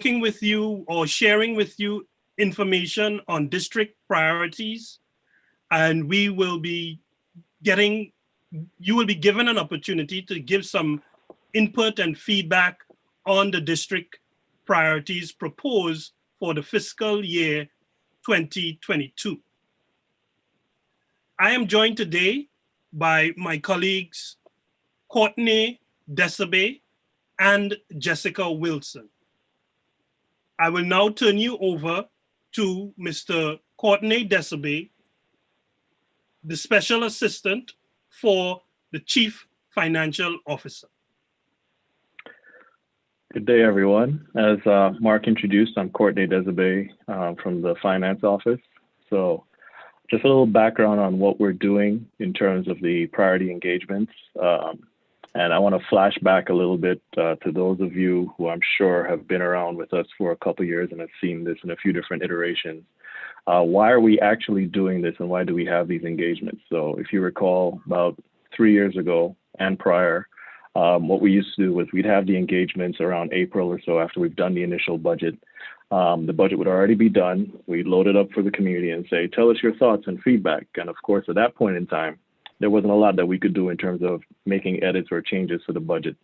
speaking with you or sharing with you information on district priorities, and you will be given an opportunity to give some input and feedback on the district priorities proposed for the fiscal year 2022. I am joined today by my colleagues, Courtney Desabe and Jessica Wilson. I will now turn you over to Mr. Courtney Desabe, the Special Assistant for the Chief Financial Officer. Good day, everyone. As Mark introduced, I'm Courtney Desabe from the Finance Office. So just a little background on what we're doing in terms of the priority engagements. And I want to flash back a little bit to those of you who I'm sure have been around with us for a couple of years and have seen this in a few different iterations. Why are we actually doing this and why do we have these engagements? So if you recall, about 3 years ago and prior, what we used to do was we'd have the engagements around April or so after we've done the initial budget. The budget would already be done. We'd load it up for the community and say, tell us your thoughts and feedback. And of course, at that point in time, there wasn't a lot that we could do in terms of making edits or changes to the budget.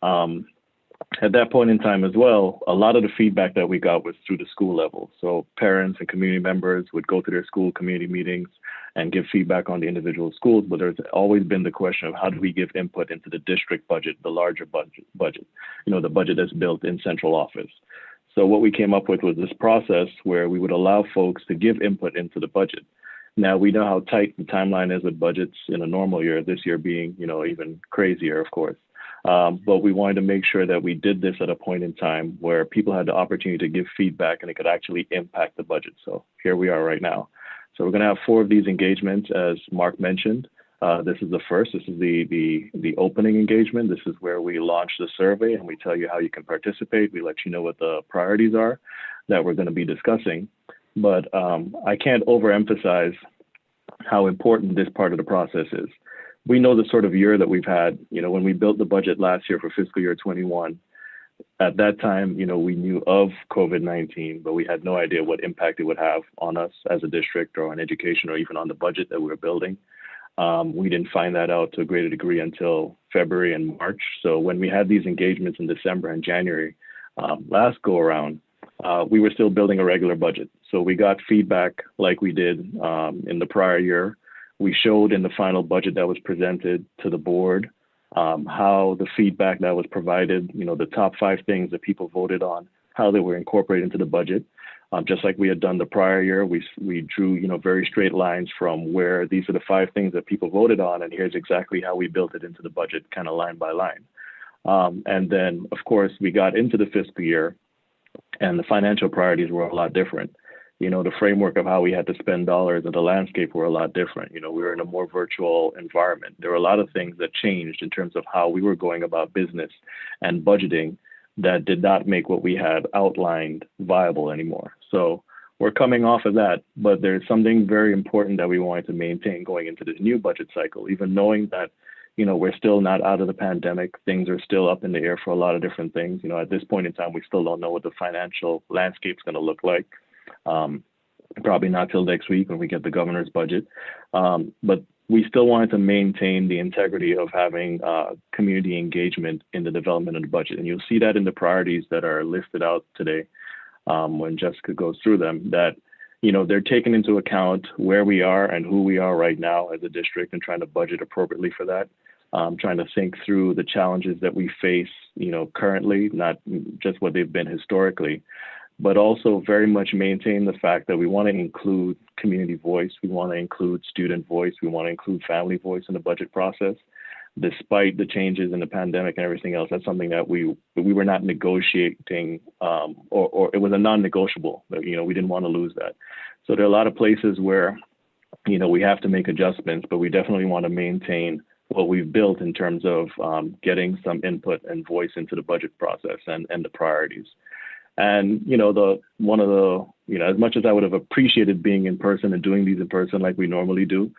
At that point in time as well, a lot of the feedback that we got was through the school level. So parents and community members would go to their school community meetings and give feedback on the individual schools, but there's always been the question of how do we give input into the district budget, the larger budget, the budget that's built in central office. So what we came up with was this process where we would allow folks to give input into the budget. Now we know how tight the timeline is with budgets in a normal year, this year being, even crazier, of course. But we wanted to make sure that we did this at a point in time where people had the opportunity to give feedback and it could actually impact the budget. So here we are right now. So we're going to have 4 of these engagements, as Mark mentioned. This is the first. This is the opening engagement. This is where we launch the survey and we tell you how you can participate. We let you know what the priorities are that we're going to be discussing. But I can't overemphasize how important this part of the process is. We know the sort of year that we've had. When we built the budget last year for fiscal year 21, at that time, we knew of COVID-19, but we had no idea what impact it would have on us as a district or on education or even on the budget that we were building. We didn't find that out to a greater degree until February and March. So when we had these engagements in December and January, last go around, we were still building a regular budget. So we got feedback like we did in the prior year. We showed in the final budget that was presented to the board how the feedback that was provided, the top 5 things that people voted on, how they were incorporated into the budget. Just like we had done the prior year, we drew, very straight lines from where these are the 5 things that people voted on, and here's exactly how we built it into the budget, kind of line by line. And then, of course, we got into the fiscal year, and the financial priorities were a lot different. The framework of how we had to spend dollars and the landscape were a lot different. We were in a more virtual environment. There were a lot of things that changed in terms of how we were going about business and budgeting that did not make what we had outlined viable anymore. So we're coming off of that, but there's something very important that we wanted to maintain going into this new budget cycle, even knowing that, we're still not out of the pandemic. Things are still up in the air for a lot of different things. At this point in time, we still don't know what the financial landscape is going to look like. Probably not till next week when we get the governor's budget. But we still wanted to maintain the integrity of having community engagement in the development of the budget. And you'll see that in the priorities that are listed out today when Jessica goes through them, that, they're taking into account where we are and who we are right now as a district and trying to budget appropriately for that. Trying to think through the challenges that we face, currently, not just what they've been historically, but also very much maintain the fact that we want to include community voice. We want to include student voice. We want to include family voice in the budget process. Despite the changes in the pandemic and everything else, that's something that we were not negotiating, or it was a non-negotiable. We didn't want to lose that. So there are a lot of places where, we have to make adjustments, but we definitely want to maintain what we've built in terms of getting some input and voice into the budget process and the priorities. And, as much as I would have appreciated being in person and doing these in person like we normally do,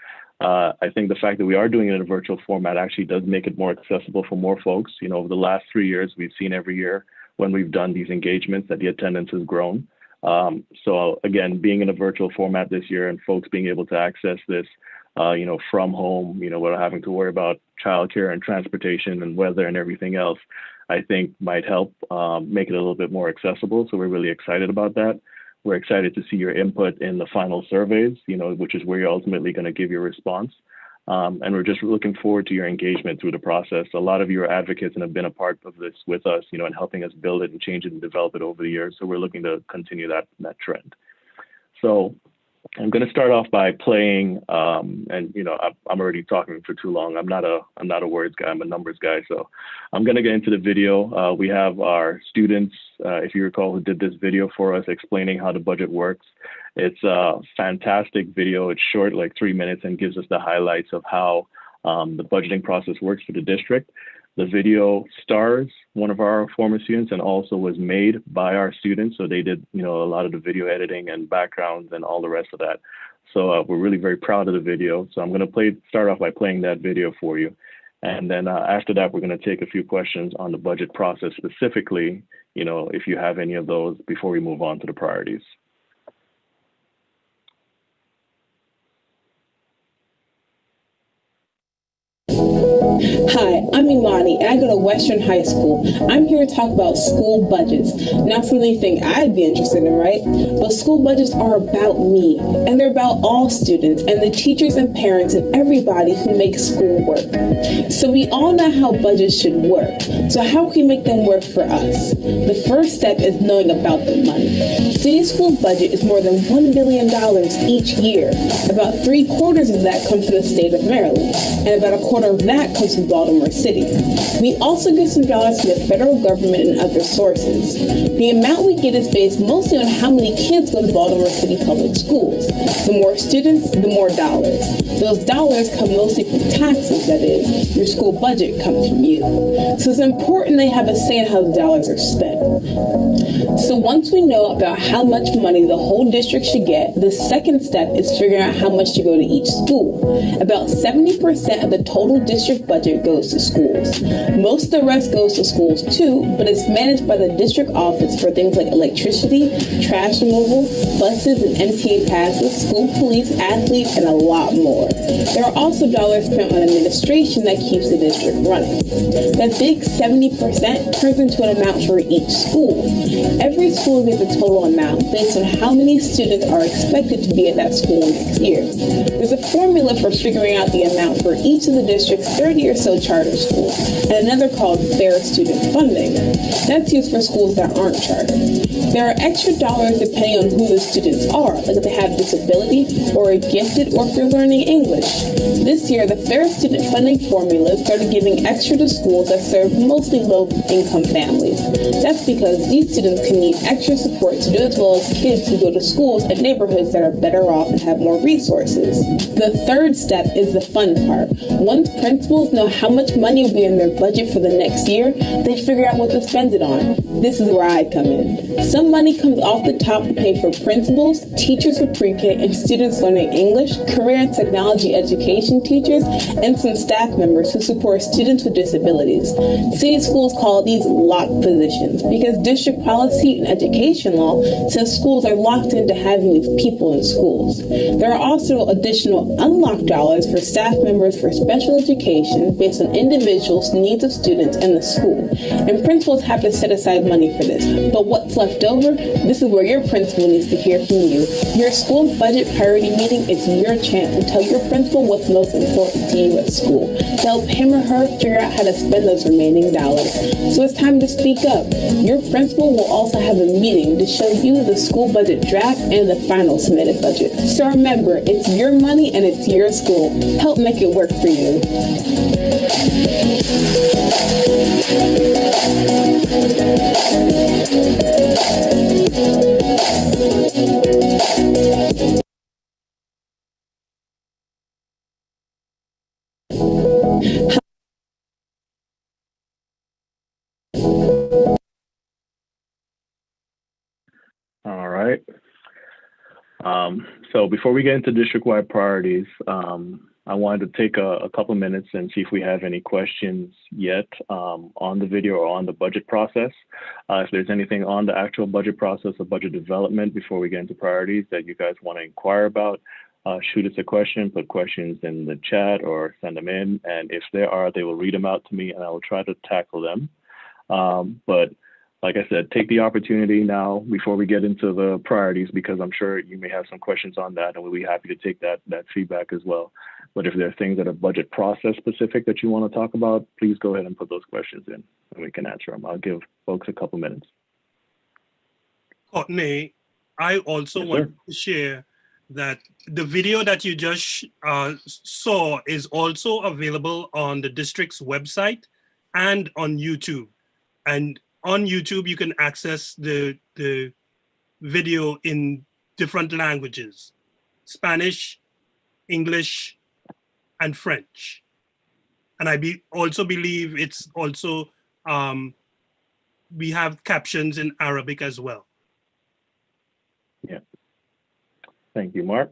I think the fact that we are doing it in a virtual format actually does make it more accessible for more folks. Over the last 3 years, we've seen every year when we've done these engagements that the attendance has grown. So again, being in a virtual format this year and folks being able to access this, from home, without having to worry about childcare and transportation and weather and everything else, I think might help make it a little bit more accessible. So we're really excited about that. We're excited to see your input in the final surveys, which is where you're ultimately going to give your response. And we're just looking forward to your engagement through the process. A lot of you are advocates and have been a part of this with us, and helping us build it and change it and develop it over the years. So we're looking to continue that trend. So I'm going to start off by playing, I'm already talking for too long. I'm not a words guy, I'm a numbers guy. So I'm going to get into the video. We have our students, if you recall, who did this video for us explaining how the budget works. It's a fantastic video. It's short, like 3 minutes, and gives us the highlights of how the budgeting process works for the district. The video stars one of our former students and also was made by our students. So they did, a lot of the video editing and backgrounds and all the rest of that. So we're really very proud of the video. So I'm going to start off by playing that video for you. And then after that, we're going to take a few questions on the budget process specifically, if you have any of those before we move on to the priorities. Hi, I'm Imani, and I go to Western High School. I'm here to talk about school budgets. Not something you think I'd be interested in, right? But school budgets are about me, and they're about all students, and the teachers and parents and everybody who makes school work. So we all know how budgets should work. So how can we make them work for us? The first step is knowing about the money. City school budget is more than $1 billion each year. About 3/4 of that comes from the state of Maryland, and about 1/4 of that comes from Baltimore City. We also get some dollars from the federal government and other sources. The amount we get is based mostly on how many kids go to Baltimore City public schools. The more students, the more dollars. Those dollars come mostly from taxes, that is, your school budget comes from you. So it's important they have a say in how the dollars are spent. So once we know about how much money the whole district should get, the second step is figuring out how much to go to each school. About 70% of the total district budget goes to schools. Most of the rest goes to schools too, but it's managed by the district office for things like electricity, trash removal, buses and MTA passes, school police, athletes, and a lot more. There are also dollars spent on administration that keeps the district running. That big 70% turns into an amount for each school. Every school gets a total amount based on how many students are expected to be at that school next year. There's a formula for figuring out the amount for each of the district's 30 or so charter schools, and another called fair student funding. That's used for schools that aren't chartered. There are extra dollars depending on who the students are, like if they have disability or are gifted or if they're learning English. This year, the fair student funding formula started giving extra to schools that serve mostly low-income families. That's because these students can need extra support to do as well as kids who go to schools in neighborhoods that are better off and have more resources. The third step is the fun part. Once principals know how much money will be in their budget for the next year, they figure out what to spend it on. This is where I come in. Some money comes off the top to pay for principals, teachers for pre-K, and students learning English, career and technology education teachers, and some staff members who support students with disabilities. City schools call these locked positions because district policy and education law says schools are locked into having these people in schools. There are also additional unlocked dollars for staff members for special education based on individuals' needs of students in the school, and principals have to set aside money for this. But what's left over? This is where your principal needs to hear from you. Your school's budget priority meeting is your chance to tell your principal what's most important to you at school, to help him or her figure out how to spend those remaining dollars. So it's time to speak up. Your principal will also have a meeting to show you the school budget draft and the final submitted budget. So remember, it's your money and it's your school. Help make it work for you. All right. So before we get into district-wide priorities, I wanted to take a couple minutes and see if we have any questions yet on the video or on the budget process. If there's anything on the actual budget process or budget development before we get into priorities that you guys want to inquire about, shoot us a question, put questions in the chat or send them in. And if there are, they will read them out to me and I will try to tackle them. But like I said, take the opportunity now before we get into the priorities, because I'm sure you may have some questions on that and we'll be happy to take that feedback as well. But if there are things that are budget process specific that you want to talk about, please go ahead and put those questions in and we can answer them. I'll give folks a couple minutes. Courtney, I also want to share that the video that you just saw is also available on the district's website and on YouTube. And on YouTube, you can access the video in different languages: Spanish, English, and French. And I also believe it's also, we have captions in Arabic as well. Yeah. Thank you, Mark.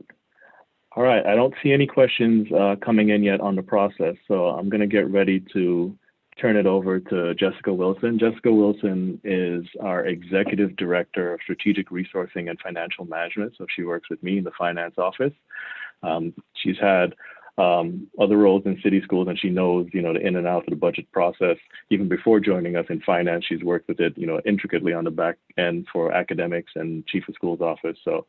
All right, I don't see any questions coming in yet on the process, so I'm going to get ready to turn it over to Jessica Wilson. Jessica Wilson is our Executive Director of Strategic Resourcing and Financial Management, so she works with me in the finance office. She's had other roles in city schools, and she knows, the in and out of the budget process. Even before joining us in finance, she's worked with it, intricately on the back end for academics and chief of schools office. So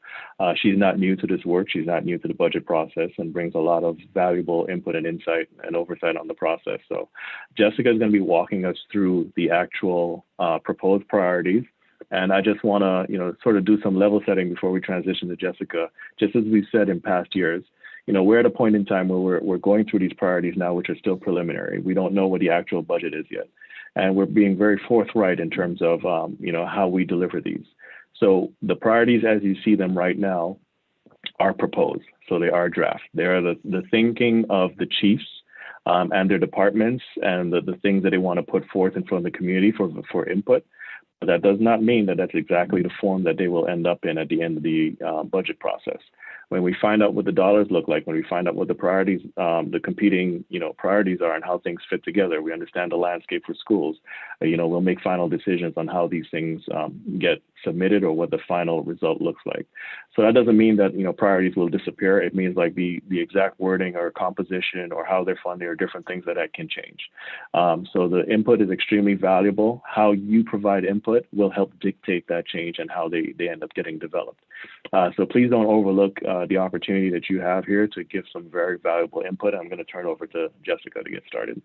she's not new to this work. She's not new to the budget process and brings a lot of valuable input and insight and oversight on the process. So Jessica is going to be walking us through the actual proposed priorities. And I just want to, sort of do some level setting before we transition to Jessica. Just as we've said in past years, we're at a point in time where we're going through these priorities now, which are still preliminary. We don't know what the actual budget is yet. And we're being very forthright in terms of, how we deliver these. So the priorities as you see them right now are proposed. So they are draft. They are the thinking of the chiefs and their departments and the things that they want to put forth in front of the community for input. But that does not mean that that's exactly the form that they will end up in at the end of the budget process. When we find out what the dollars look like, when we find out what the priorities, the competing, priorities are and how things fit together, we understand the landscape for schools. We'll make final decisions on how these things get submitted or what the final result looks like. So that doesn't mean that, priorities will disappear. It means like the exact wording or composition or how they're funded or different things that can change. So the input is extremely valuable. How you provide input will help dictate that change and how they end up getting developed. So please don't overlook the opportunity that you have here to give some very valuable input. I'm going to turn over to Jessica to get started.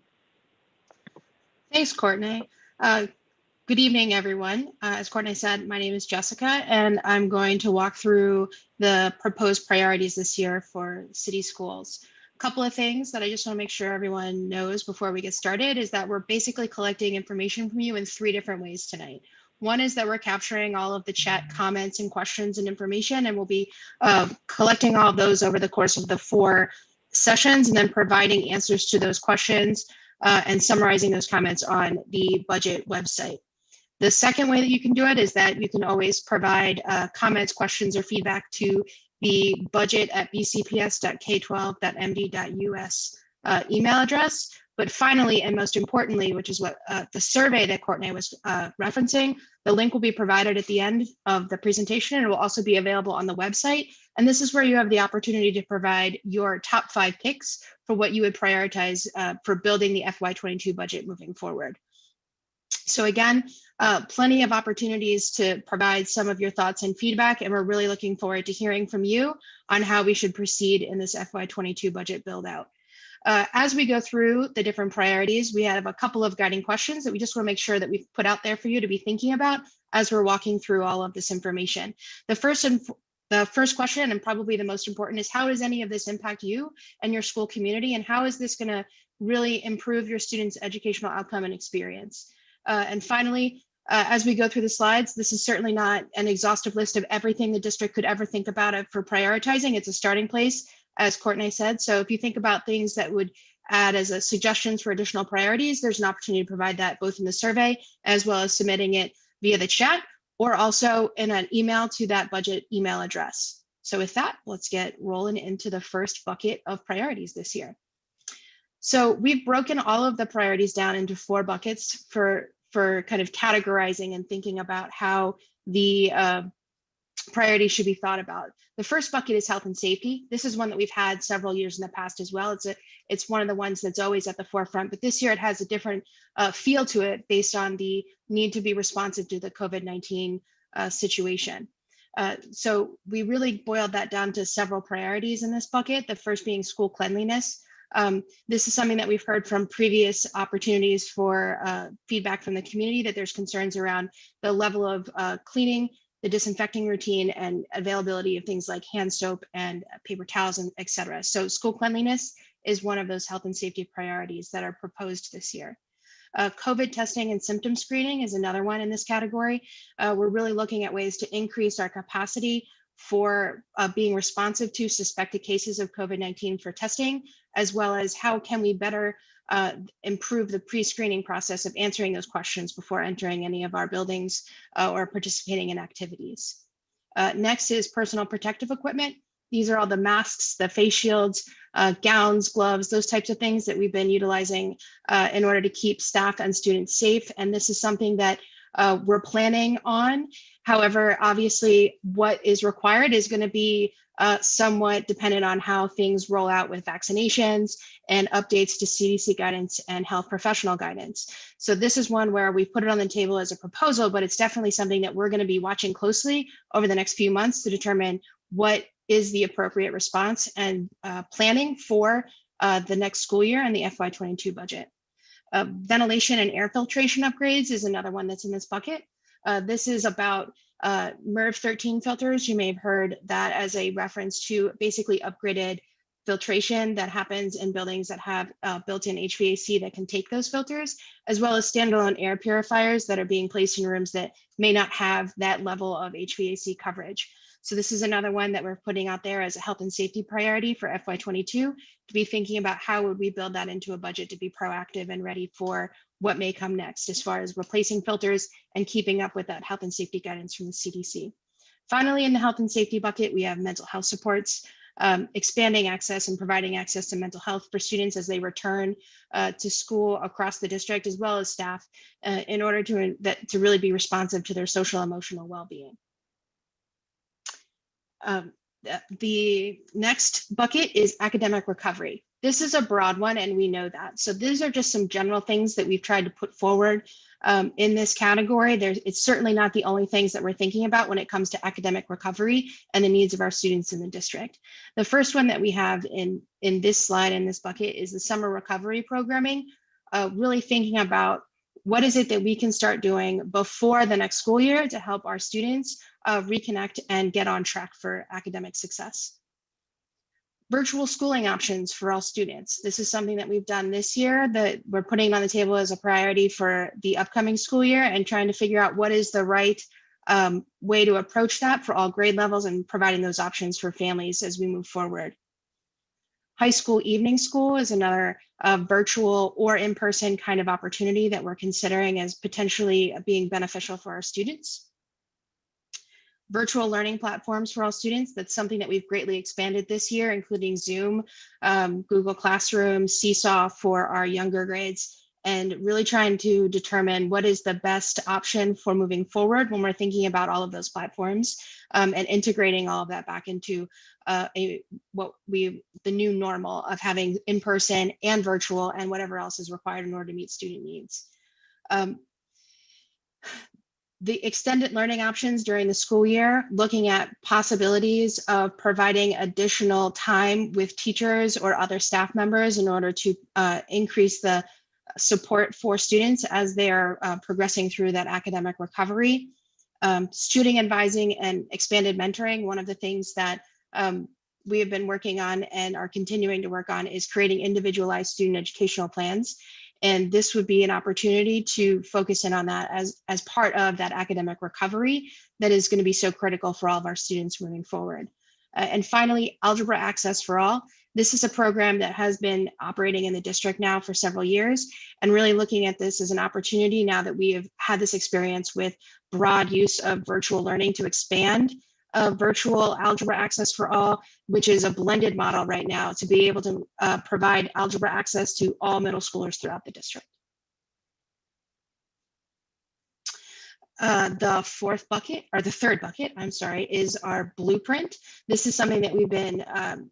Thanks, Courtney. Good evening, everyone. As Courtney said, my name is Jessica, and I'm going to walk through the proposed priorities this year for city schools. A couple of things that I just want to make sure everyone knows before we get started is that we're basically collecting information from you in 3 different ways tonight. One is that we're capturing all of the chat comments and questions and information, and we'll be collecting all of those over the course of the 4 sessions and then providing answers to those questions and summarizing those comments on the budget website. The second way that you can do it is that you can always provide comments, questions, or feedback to the budget@bcps.k12.md.us email address. But finally, and most importantly, which is what the survey that Courtney was referencing, the link will be provided at the end of the presentation and it will also be available on the website. And this is where you have the opportunity to provide your top 5 picks for what you would prioritize for building the FY22 budget moving forward. So again, plenty of opportunities to provide some of your thoughts and feedback, and we're really looking forward to hearing from you on how we should proceed in this FY22 budget build out. As we go through the different priorities, we have a couple of guiding questions that we just want to make sure that we've put out there for you to be thinking about as we're walking through all of this information. The first question, and probably the most important, is how does any of this impact you and your school community, and how is this going to really improve your students' educational outcome and experience? And finally, as we go through the slides, this is certainly not an exhaustive list of everything the district could ever think about it for prioritizing. It's a starting place, as Courtney said. So if you think about things that would add as a suggestions for additional priorities, there's an opportunity to provide that both in the survey as well as submitting it via the chat or also in an email to that budget email address. So with that, let's get rolling into the first bucket of priorities this year. So we've broken all of the priorities down into 4 buckets for kind of categorizing and thinking about how the priorities should be thought about. The first bucket is health and safety. This is one that we've had several years in the past as well. It's one of the ones that's always at the forefront, but this year it has a different feel to it based on the need to be responsive to the COVID-19 situation. So we really boiled that down to several priorities in this bucket. The first being school cleanliness. This is something that we've heard from previous opportunities for feedback from the community, that there's concerns around the level of cleaning, the disinfecting routine, and availability of things like hand soap and paper towels, and et cetera. So school cleanliness is one of those health and safety priorities that are proposed this year. COVID testing and symptom screening is another one in this category. We're really looking at ways to increase our capacity for being responsive to suspected cases of COVID-19 for testing, as well as how can we better improve the pre-screening process of answering those questions before entering any of our buildings or participating in activities. Next is personal protective equipment. These are all the masks, the face shields, gowns, gloves, those types of things that we've been utilizing in order to keep staff and students safe. And this is something that we're planning on. However, obviously, what is required is going to be somewhat dependent on how things roll out with vaccinations and updates to CDC guidance and health professional guidance. So this is one where we put it on the table as a proposal, but it's definitely something that we're going to be watching closely over the next few months to determine what is the appropriate response and planning for the next school year and the FY22 budget. Ventilation and air filtration upgrades is another one that's in this bucket. This is about MERV 13 filters. You may have heard that as a reference to basically upgraded filtration that happens in buildings that have built-in HVAC that can take those filters, as well as standalone air purifiers that are being placed in rooms that may not have that level of HVAC coverage. So this is another one that we're putting out there as a health and safety priority for FY22, to be thinking about how would we build that into a budget to be proactive and ready for what may come next as far as replacing filters and keeping up with that health and safety guidance from the CDC. Finally, in the health and safety bucket, we have mental health supports, expanding access and providing access to mental health for students as they return to school across the district, as well as staff, in order to really be responsive to their social emotional well-being. The next bucket is academic recovery. This is a broad one, and we know that. So these are just some general things that we've tried to put forward in this category. It's certainly not the only things that we're thinking about when it comes to academic recovery and the needs of our students in the district. The first one that we have in this slide, in this bucket, is the summer recovery programming, really thinking about what is it that we can start doing before the next school year to help our students reconnect and get on track for academic success. Virtual schooling options for all students. This is something that we've done this year that we're putting on the table as a priority for the upcoming school year, and trying to figure out what is the right way to approach that for all grade levels, and providing those options for families as we move forward. High school evening school is another virtual or in-person kind of opportunity that we're considering as potentially being beneficial for our students. Virtual learning platforms for all students. That's something that we've greatly expanded this year, including Zoom, Google Classroom, Seesaw for our younger grades, and really trying to determine what is the best option for moving forward when we're thinking about all of those platforms, and integrating all of that back into the new normal of having in-person and virtual and whatever else is required in order to meet student needs. The extended learning options during the school year, looking at possibilities of providing additional time with teachers or other staff members in order to increase the support for students as they are progressing through that academic recovery. Student advising and expanded mentoring. One of the things that we have been working on and are continuing to work on is creating individualized student educational plans. And this would be an opportunity to focus in on that as part of that academic recovery that is going to be so critical for all of our students moving forward. And finally, Algebra Access for All. This is a program that has been operating in the district now for several years, and really looking at this as an opportunity now that we have had this experience with broad use of virtual learning to expand virtual Algebra Access for All, which is a blended model right now to be able to provide Algebra Access to all middle schoolers throughout the district. The fourth bucket, or the third bucket, I'm sorry, is our blueprint. This is something that we've been,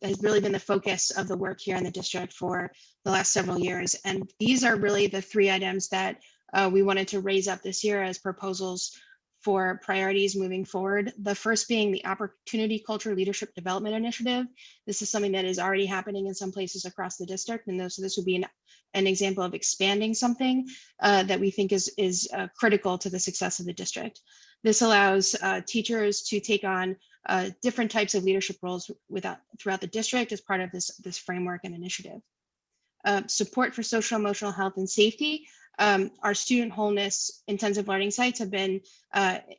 has really been the focus of the work here in the district for the last several years. And these are really the three items that we wanted to raise up this year as proposals for priorities moving forward. The first being the Opportunity Culture Leadership Development Initiative. This is something that is already happening in some places across the district. And so this would be an example of expanding something that we think is critical to the success of the district. This allows teachers to take on different types of leadership roles throughout the district as part of this framework and initiative. Support for social emotional health and safety. Our student wholeness intensive learning sites have been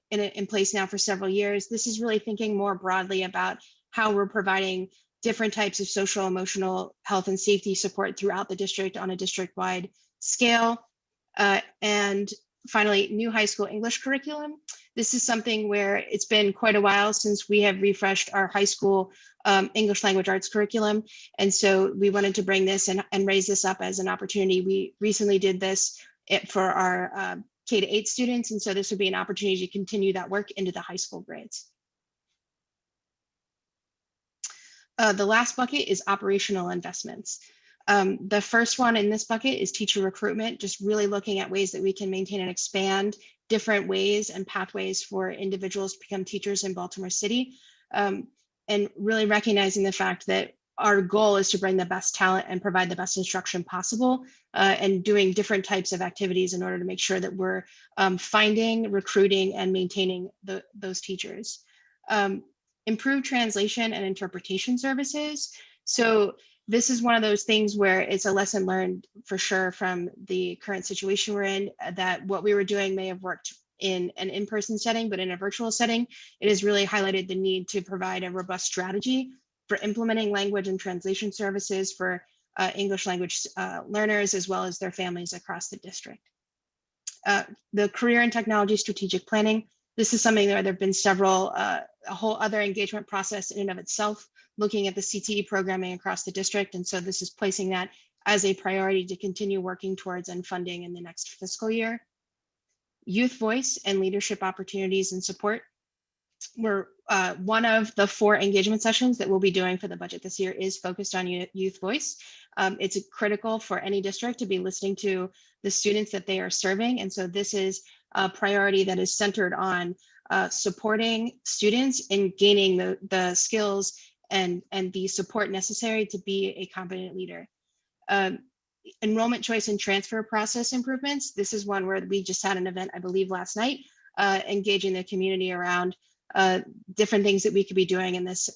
in place now for several years. This is really thinking more broadly about how we're providing different types of social emotional health and safety support throughout the district on a district-wide scale. And finally, new high school English curriculum. This is something where it's been quite a while since we have refreshed our high school English language arts curriculum. And so we wanted to bring this and raise this up as an opportunity. We recently did this for our K-8 students. And so this would be an opportunity to continue that work into the high school grades. The last bucket is operational investments. The first one in this bucket is teacher recruitment, just really looking at ways that we can maintain and expand different ways and pathways for individuals to become teachers in Baltimore City. And really recognizing the fact that our goal is to bring the best talent and provide the best instruction possible, and doing different types of activities in order to make sure that we're finding, recruiting, and maintaining those teachers. Improve translation and interpretation services. So this is one of those things where it's a lesson learned for sure from the current situation we're in, that what we were doing may have worked in an in-person setting, but in a virtual setting, it has really highlighted the need to provide a robust strategy for implementing language and translation services for English language learners, as well as their families across the district. The career and technology strategic planning. This is something where there have been several, a whole other engagement process in and of itself, looking at the CTE programming across the district. And so this is placing that as a priority to continue working towards and funding in the next fiscal year. Youth voice and leadership opportunities and support. We're one of the 4 engagement sessions that we'll be doing for the budget this year is focused on youth voice. It's critical for any district to be listening to the students that they are serving. And so this is a priority that is centered on supporting students in gaining the skills and the support necessary to be a competent leader. Enrollment choice and transfer process improvements. This is one where we just had an event, I believe last night, engaging the community around different things that we could be doing in this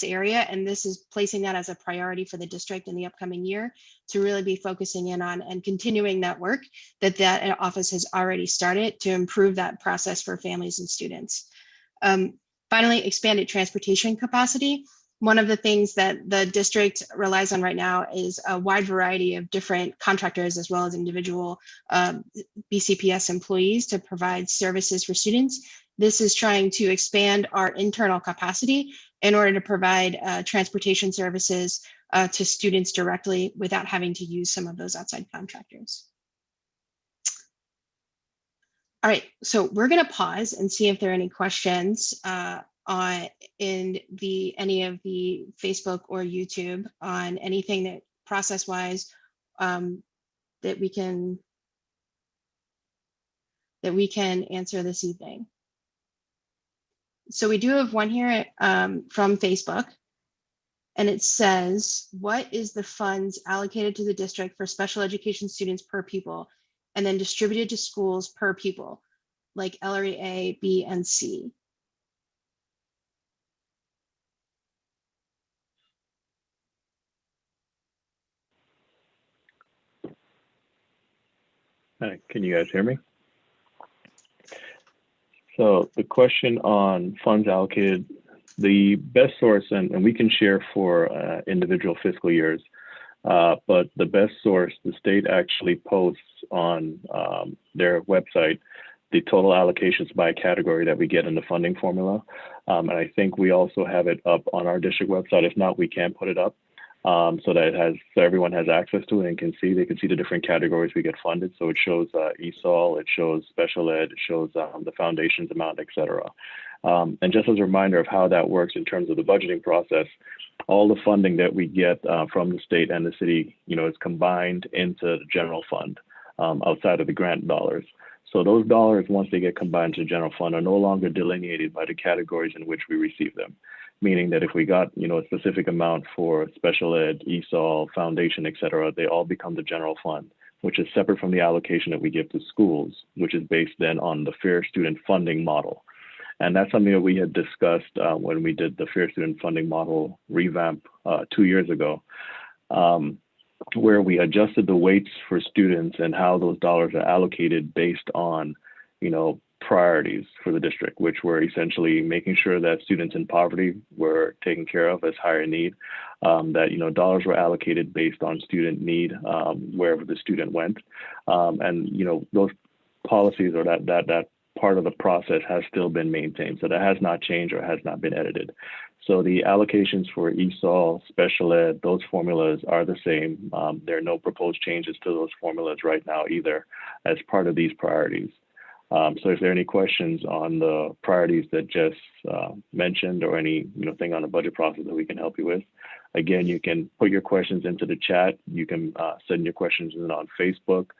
area. And this is placing that as a priority for the district in the upcoming year to really be focusing in on and continuing that work that office has already started to improve that process for families and students. Finally, expanded transportation capacity. One of the things that the district relies on right now is a wide variety of different contractors as well as individual BCPS employees to provide services for students. This is trying to expand our internal capacity in order to provide transportation services to students directly without having to use some of those outside contractors. All right, so we're going to pause and see if there are any questions in any of the Facebook or YouTube on anything that process-wise that we can answer this evening. So we do have one here from Facebook, and it says, what is the funds allocated to the district for special education students per pupil and then distributed to schools per pupil, like LRE A, B, and C? Hi, can you guys hear me? So the question on funds allocated, the best source, and we can share for individual fiscal years, but the best source, the state actually posts on their website the total allocations by category that we get in the funding formula. And I think we also have it up on our district website. If not, we can put it up so that everyone has access to it and they can see the different categories we get funded. So it shows ESOL, it shows special ed, it shows the foundations amount, et cetera. And just as a reminder of how that works in terms of the budgeting process, all the funding that we get from the state and the city, is combined into the general fund outside of the grant dollars. So those dollars, once they get combined to the general fund, are no longer delineated by the categories in which we receive them. Meaning that if we got, a specific amount for special ed, ESOL, foundation, et cetera, they all become the general fund, which is separate from the allocation that we give to schools, which is based then on the Fair Student Funding Model. And that's something that we had discussed when we did the Fair Student Funding Model revamp 2 years ago, where we adjusted the weights for students and how those dollars are allocated based on, priorities for the district, which were essentially making sure that students in poverty were taken care of as higher need, that, dollars were allocated based on student need wherever the student went. And, those policies or that part of the process has still been maintained. So that has not changed or has not been edited. So the allocations for ESOL, special ed, those formulas are the same. There are no proposed changes to those formulas right now either as part of these priorities. So if there are any questions on the priorities that Jess mentioned or any thing on the budget process that we can help you with, again, you can put your questions into the chat. You can send your questions in on Facebook.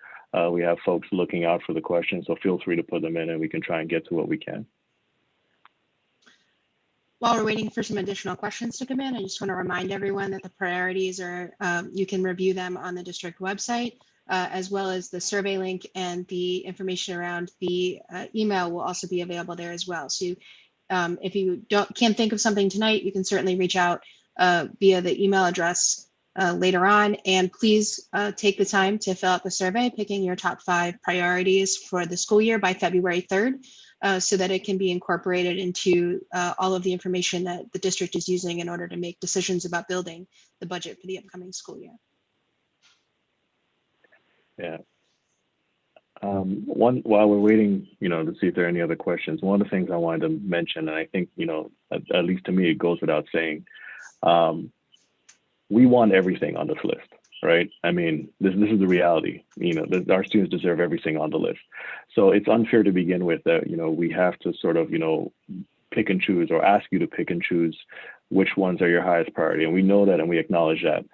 We have folks looking out for the questions, so feel free to put them in and we can try and get to what we can. While we're waiting for some additional questions to come in, I just want to remind everyone that the priorities are, you can review them on the district website, as well as the survey link and the information around the email will also be available there as well. So if you can't think of something tonight, you can certainly reach out via the email address later on. And please take the time to fill out the survey, picking your top 5 priorities for the school year by February 3rd, so that it can be incorporated into all of the information that the district is using in order to make decisions about building the budget for the upcoming school year. Yeah. While we're waiting, to see if there are any other questions, one of the things I wanted to mention, and I think, at least to me, it goes without saying, we want everything on this list, right? I mean, this is the reality. Our students deserve everything on the list. So it's unfair to begin with that, we have to sort of, pick and choose or ask you to pick and choose which ones are your highest priority. And we know that and we acknowledge that.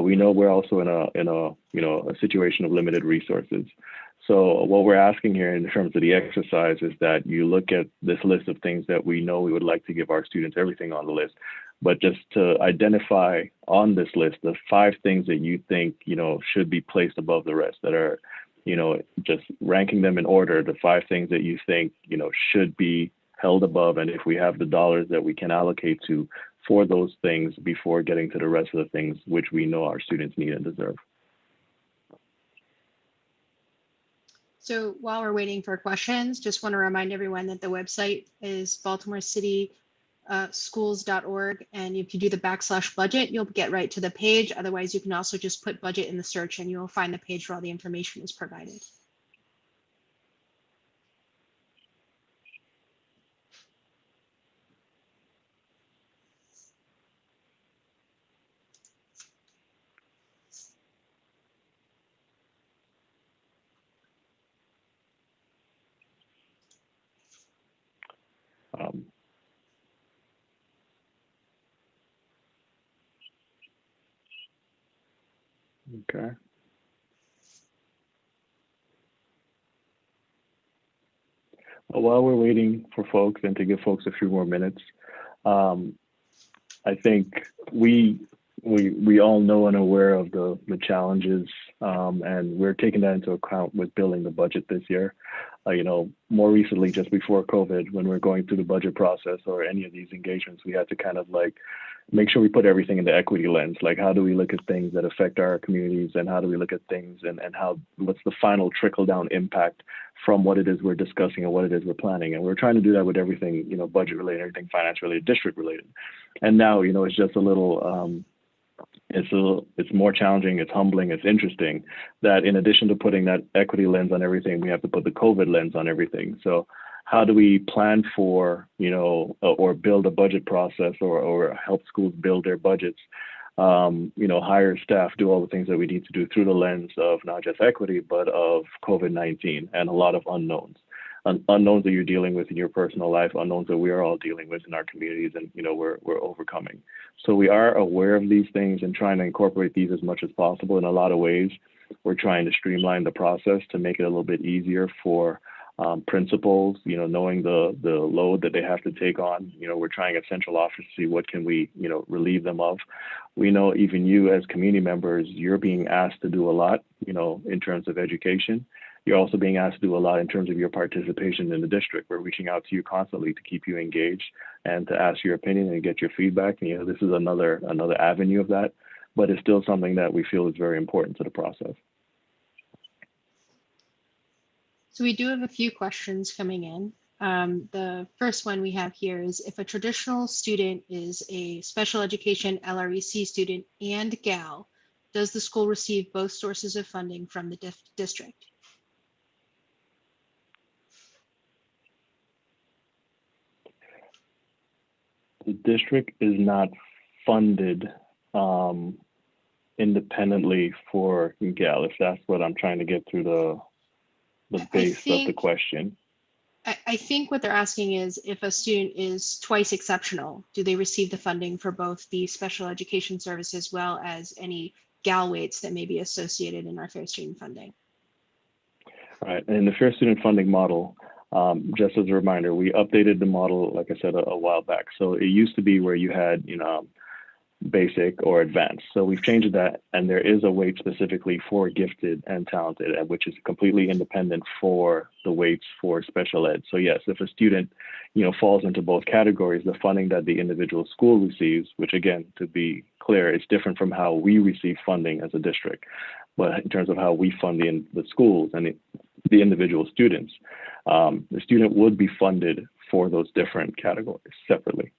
We know we're also in a situation of limited resources. So what we're asking here in terms of the exercise is that you look at this list of things that we know we would like to give our students everything on the list, but just to identify on this list the 5 things that you think, should be placed above the rest, that are, just ranking them in order, the 5 things that you think, should be held above. And if we have the dollars that we can allocate to for those things before getting to the rest of the things which we know our students need and deserve. So while we're waiting for questions, just want to remind everyone that the website is baltimorecityschools.org. And if you do the /budget, you'll get right to the page. Otherwise, you can also just put budget in the search and you'll find the page where all the information is provided. Okay. Well, while we're waiting for folks and to give folks a few more minutes, I think we all know and aware of the challenges, and we're taking that into account with building the budget this year. More recently, just before COVID, when we're going through the budget process or any of these engagements, we had to kind of like make sure we put everything in the equity lens. Like, how do we look at things that affect our communities, and how do we look at things and what's the final trickle down impact from what it is we're discussing and what it is we're planning. And we're trying to do that with everything, budget related, everything finance related, district related. And now, it's just a little, it's more challenging, it's humbling, it's interesting that in addition to putting that equity lens on everything, we have to put the COVID lens on everything. So how do we plan for, or build a budget process or help schools build their budgets, hire staff, do all the things that we need to do through the lens of not just equity, but of COVID-19 and a lot of unknowns. Unknowns that you're dealing with in your personal life, unknowns that we are all dealing with in our communities, and we're overcoming. So we are aware of these things and trying to incorporate these as much as possible. In a lot of ways, we're trying to streamline the process to make it a little bit easier for principals, knowing the load that they have to take on. We're trying at central office to see what can we, relieve them of. We know even you as community members, you're being asked to do a lot, in terms of education. You're also being asked to do a lot in terms of your participation in the district. We're reaching out to you constantly to keep you engaged and to ask your opinion and get your feedback. This is another avenue of that, but it's still something that we feel is very important to the process. So we do have a few questions coming in. The first one we have here is, if a traditional student is a special education LREC student and GAL, does the school receive both sources of funding from the district? The district is not funded independently for GAL, if that's what I'm trying to get through the base of the question. I think what they're asking is, if a student is twice exceptional, do they receive the funding for both the special education service as well as any GAL weights that may be associated in our Fair Student funding? All right, and in the Fair Student funding model, just as a reminder, we updated the model, like I said, a while back. So it used to be where you had, basic or advanced. So we've changed that, and there is a weight specifically for gifted and talented, which is completely independent for the weights for special ed. So yes, if a student, falls into both categories, the funding that the individual school receives, which again, to be clear, it's different from how we receive funding as a district, but in terms of how we fund the schools and the individual students, the student would be funded for those different categories separately.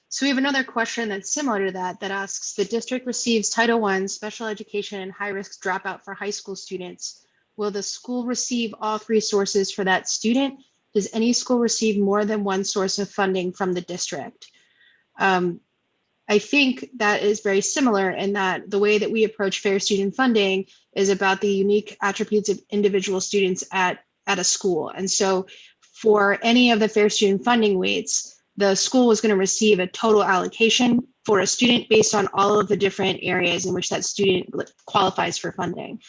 So we have another question that's similar to that asks, the district receives Title I special education and high-risk dropout for high school students. Will the school receive all three sources for that student? Does any school receive more than one source of funding from the district? I think that is very similar in that the way that we approach Fair Student funding is about the unique attributes of individual students at a school. And so for any of the Fair Student funding weights, the school was going to receive a total allocation for a student based on all of the different areas in which that student qualifies for funding.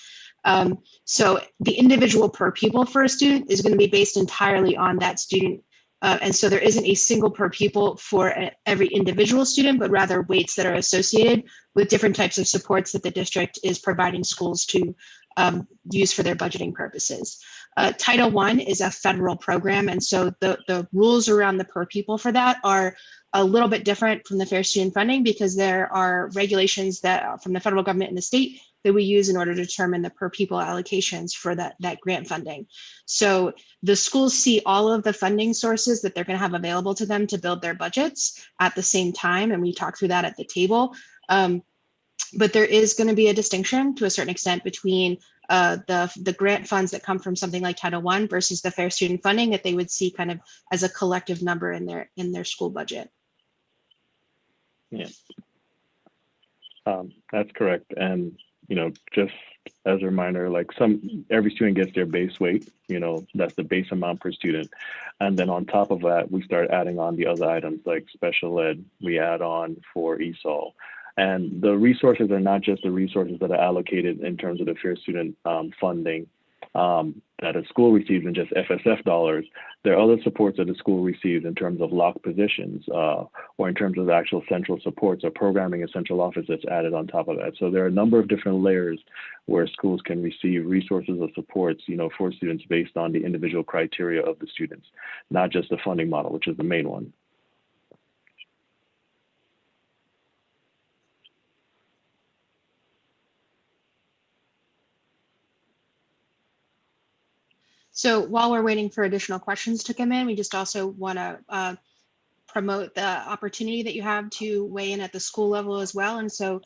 So the individual per pupil for a student is going to be based entirely on that student. And so there isn't a single per pupil for every individual student, but rather weights that are associated with different types of supports that the district is providing schools to use for their budgeting purposes. Title I is a federal program, and so the rules around the per pupil for that are a little bit different from the Fair Student funding, because there are regulations that from the federal government and the state that we use in order to determine the per pupil allocations for that grant funding. So the schools see all of the funding sources that they're going to have available to them to build their budgets at the same time, and we talk through that at the table. But there is going to be a distinction to a certain extent between the grant funds that come from something like Title I versus the Fair Student funding that they would see kind of as a collective number in their school budget. Yeah, that's correct. And just as a reminder, like every student gets their base weight. That's the base amount per student, and then on top of that, we start adding on the other items like special ed. We add on for ESOL. And the resources are not just the resources that are allocated in terms of the Fair Student funding that a school receives in just FSF dollars. There are other supports that the school receives in terms of locked positions or in terms of the actual central supports or programming in central office that's added on top of that. So there are a number of different layers where schools can receive resources or supports, for students based on the individual criteria of the students, not just the funding model, which is the main one. So while we're waiting for additional questions to come in, we just also want to promote the opportunity that you have to weigh in at the school level as well. And so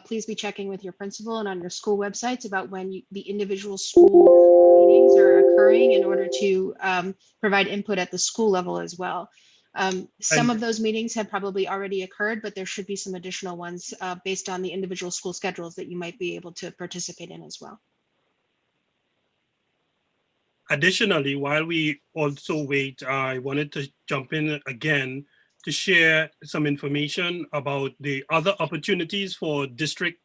please be checking with your principal and on your school websites about when the individual school meetings are occurring in order to provide input at the school level as well. Some of those meetings have probably already occurred, but there should be some additional ones based on the individual school schedules that you might be able to participate in as well. Additionally, while we also wait, I wanted to jump in again to share some information about the other opportunities for district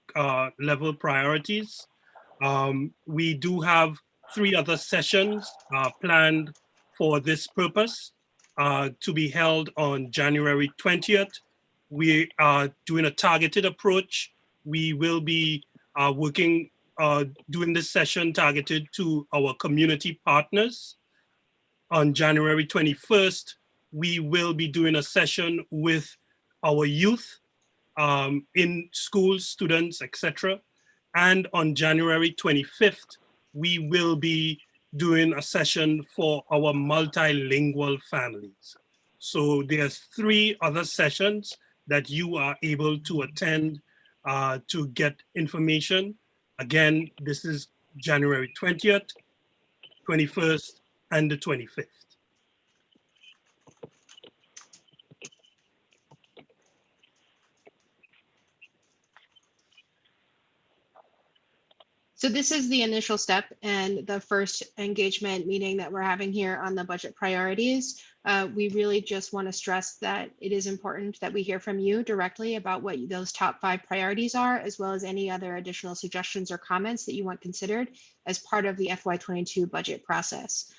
level priorities. We do have 3 other sessions planned for this purpose to be held on January 20th. We are doing a targeted approach. We will be working doing this session targeted to our community partners. On January 21st, we will be doing a session with our youth in schools, students, etc. And on January 25th, we will be doing a session for our multilingual families. So there's 3 other sessions that you are able to attend to get information. Again, this is January 20th, 21st, and the 25th. So this is the initial step and the first engagement meeting that we're having here on the budget priorities. We really just want to stress that it is important that we hear from you directly about what those top 5 priorities are, as well as any other additional suggestions or comments that you want considered as part of the FY22 budget process.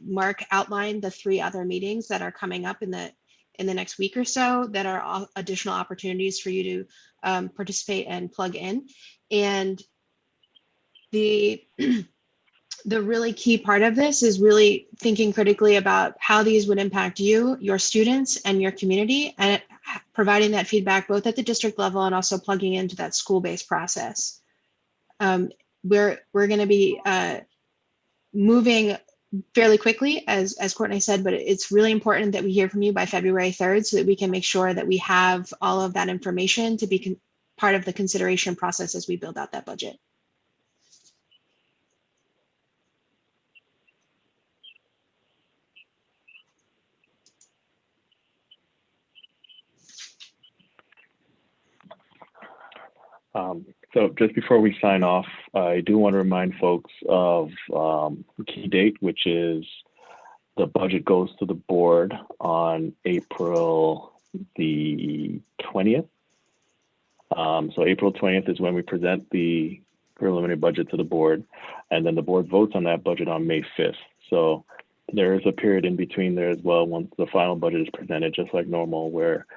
Mark outlined the 3 other meetings that are coming up in the next week or so that are all additional opportunities for you to participate and plug in. And the really key part of this is really thinking critically about how these would impact you, your students, and your community, and providing that feedback both at the district level and also plugging into that school-based process. We're going to be moving fairly quickly, as Courtney said, but it's really important that we hear from you by February 3rd so that we can make sure that we have all of that information to be part of the consideration process as we build out that budget. So just before we sign off, I do want to remind folks of the key date, which is the budget goes to the board on April the 20th. So April 20th is when we present the preliminary budget to the board, and then the board votes on that budget on May 5th. So there is a period in between there as well once the final budget is presented, just like normal, where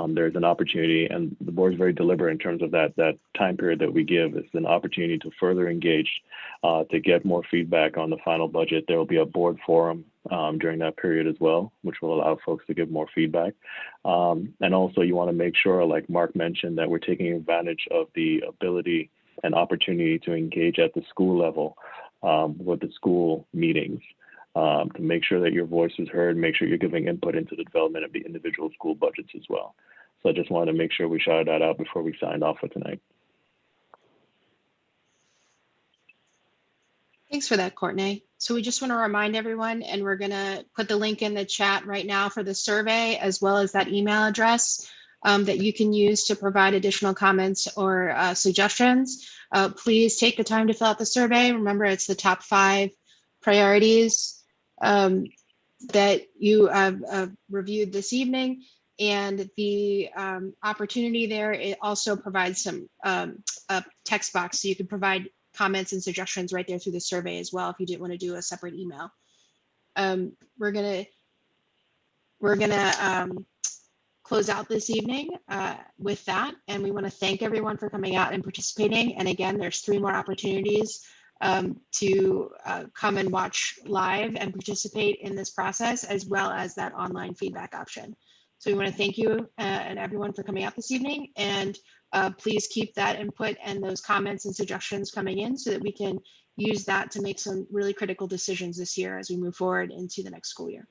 there's an opportunity, and the board is very deliberate in terms of that time period that we give. It's an opportunity to further engage, to get more feedback on the final budget. There will be a board forum during that period as well, which will allow folks to give more feedback. And also you want to make sure, like Mark mentioned, that we're taking advantage of the ability and opportunity to engage at the school level with the school meetings. To make sure that your voice is heard, make sure you're giving input into the development of the individual school budgets as well. So I just wanted to make sure we shouted that out before we signed off for tonight. Thanks for that, Courtney. So we just want to remind everyone, and we're going to put the link in the chat right now for the survey, as well as that email address that you can use to provide additional comments or suggestions. Please take the time to fill out the survey. Remember, it's the top 5 priorities that you have reviewed this evening, and the opportunity there, it also provides some a text box, so you can provide comments and suggestions right there through the survey as well if you didn't want to do a separate email. We're gonna close out this evening with that, and we want to thank everyone for coming out and participating. And again, there's 3 more opportunities to come and watch live and participate in this process, as well as that online feedback option. So we want to thank you and everyone for coming out this evening, and please keep that input and those comments and suggestions coming in so that we can use that to make some really critical decisions this year as we move forward into the next school year.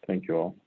Thank you all.